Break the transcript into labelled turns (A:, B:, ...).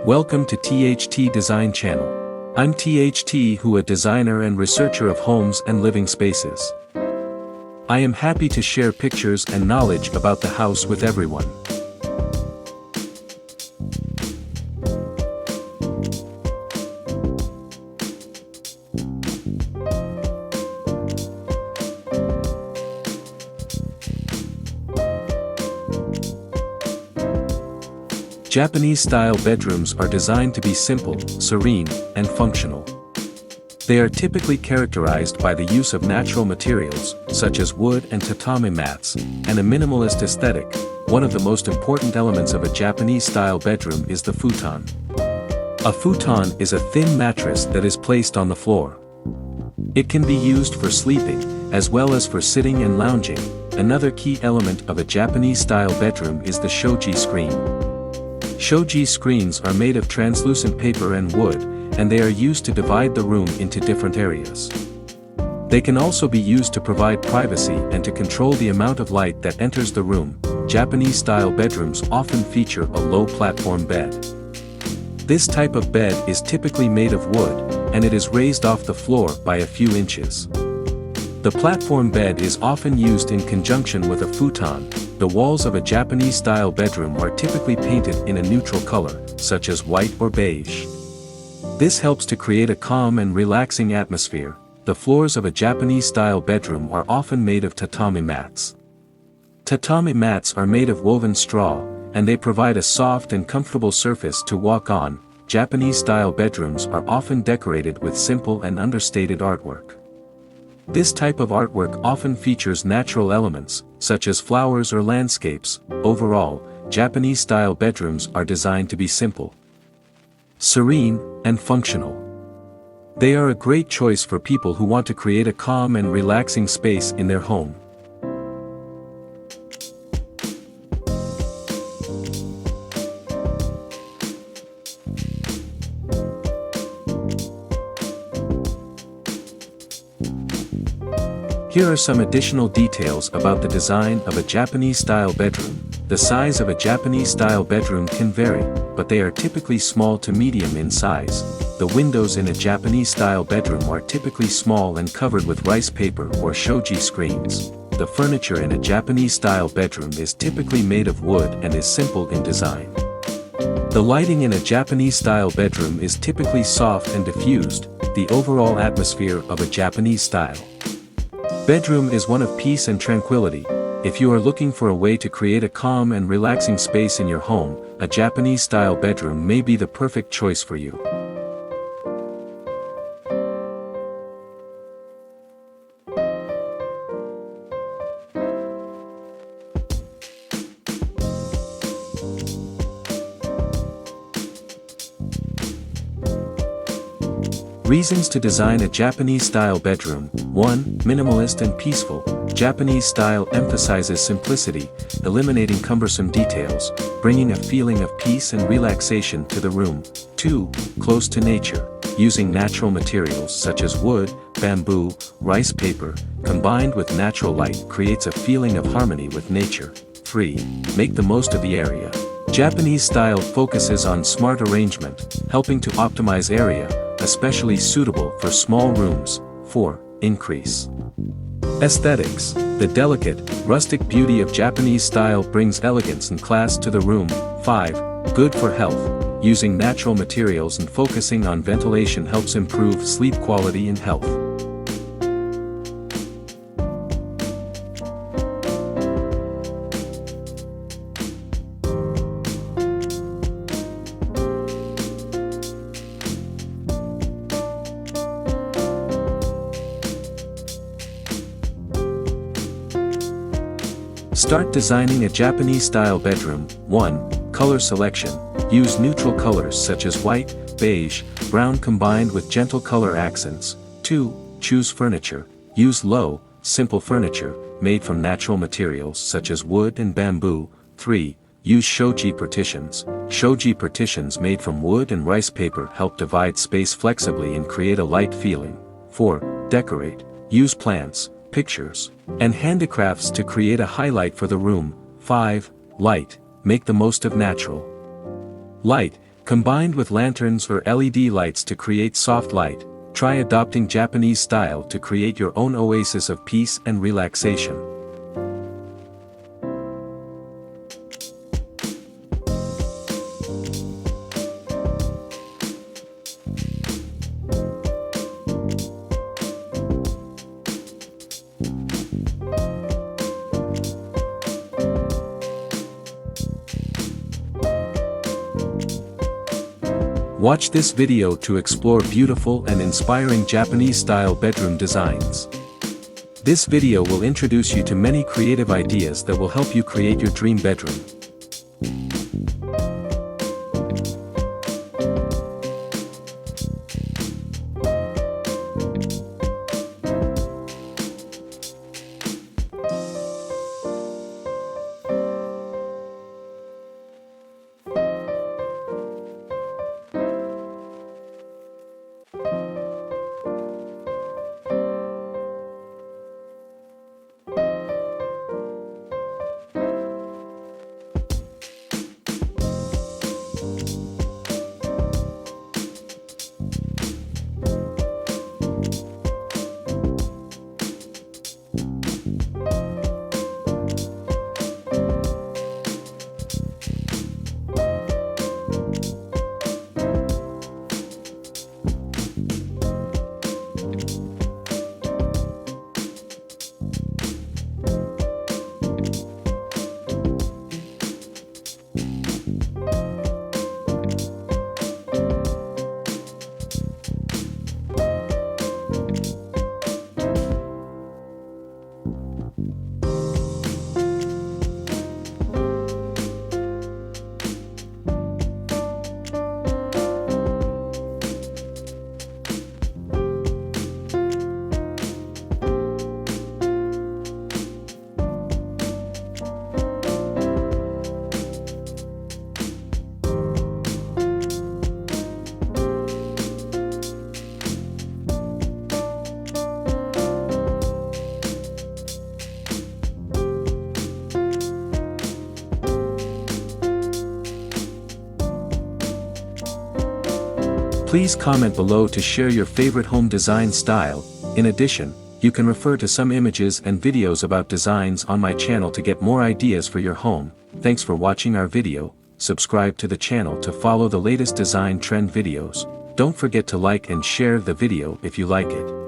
A: Welcome to THT Design Channel. I'm THT, who a designer and researcher of homes and living spaces. I am happy to share pictures and knowledge about the house with everyone. Japanese-style bedrooms are designed to be simple, serene, and functional. They are typically characterized by the use of natural materials, such as wood and tatami mats, and a minimalist aesthetic. One of the most important elements of a Japanese-style bedroom is the futon. A futon is a thin mattress that is placed on the floor. It can be used for sleeping, as well as for sitting and lounging. Another key element of a Japanese-style bedroom is the shoji screen. Shoji screens are made of translucent paper and wood, and they are used to divide the room into different areas. They can also be used to provide privacy and to control the amount of light that enters the room. Japanese-style bedrooms often feature a low platform bed. This type of bed is typically made of wood, and it is raised off the floor by a few inches. The platform bed is often used in conjunction with a futon. The walls of a Japanese-style bedroom are typically painted in a neutral color, such as white or beige. This helps to create a calm and relaxing atmosphere. The floors of a Japanese-style bedroom are often made of tatami mats. Tatami mats are made of woven straw, and they provide a soft and comfortable surface to walk on. Japanese-style bedrooms are often decorated with simple and understated artwork. This type of artwork often features natural elements, such as flowers or landscapes. Overall, Japanese-style bedrooms are designed to be simple, serene, and functional. They are a great choice for people who want to create a calm and relaxing space in their home. Here are some additional details about the design of a Japanese-style bedroom. The size of a Japanese-style bedroom can vary, but they are typically small to medium in size. The windows in a Japanese-style bedroom are typically small and covered with rice paper or shoji screens. The furniture in a Japanese-style bedroom is typically made of wood and is simple in design. The lighting in a Japanese-style bedroom is typically soft and diffused. The overall atmosphere of a Japanese-style bedroom is one of peace and tranquility. If you are looking for a way to create a calm and relaxing space in your home, a Japanese-style bedroom may be the perfect choice for you. Reasons to design a Japanese-style bedroom. 1. Minimalist and peaceful. Japanese style emphasizes simplicity, eliminating cumbersome details, bringing a feeling of peace and relaxation to the room. 2. Close to nature. Using natural materials such as wood, bamboo, rice paper, combined with natural light creates a feeling of harmony with nature. 3. Make the most of the area. Japanese style focuses on smart arrangement, helping to optimize area, especially suitable for small rooms. 4. Increase aesthetics. The delicate, rustic beauty of Japanese style brings elegance and class to the room. 5. Good for health. Using natural materials and focusing on ventilation helps improve sleep quality and health. Start designing a Japanese-style bedroom. 1. Color selection. Use neutral colors such as white, beige, brown combined with gentle color accents. 2. Choose furniture. Use low, simple furniture, made from natural materials such as wood and bamboo. 3. Use shoji partitions. Shoji partitions made from wood and rice paper help divide space flexibly and create a light feeling. 4. Decorate. Use plants, pictures, and handicrafts to create a highlight for the room. 5. Light. Make the most of natural light. Combined with lanterns or LED lights to create soft light, try adopting Japanese style to create your own oasis of peace and relaxation. Watch this video to explore beautiful and inspiring Japanese-style bedroom designs. This video will introduce you to many creative ideas that will help you create your dream bedroom. Please comment below to share your favorite home design style. In addition, you can refer to some images and videos about designs on my channel to get more ideas for your home. Thanks for watching our video. Subscribe to the channel to follow the latest design trend videos. Don't forget to like and share the video if you like it.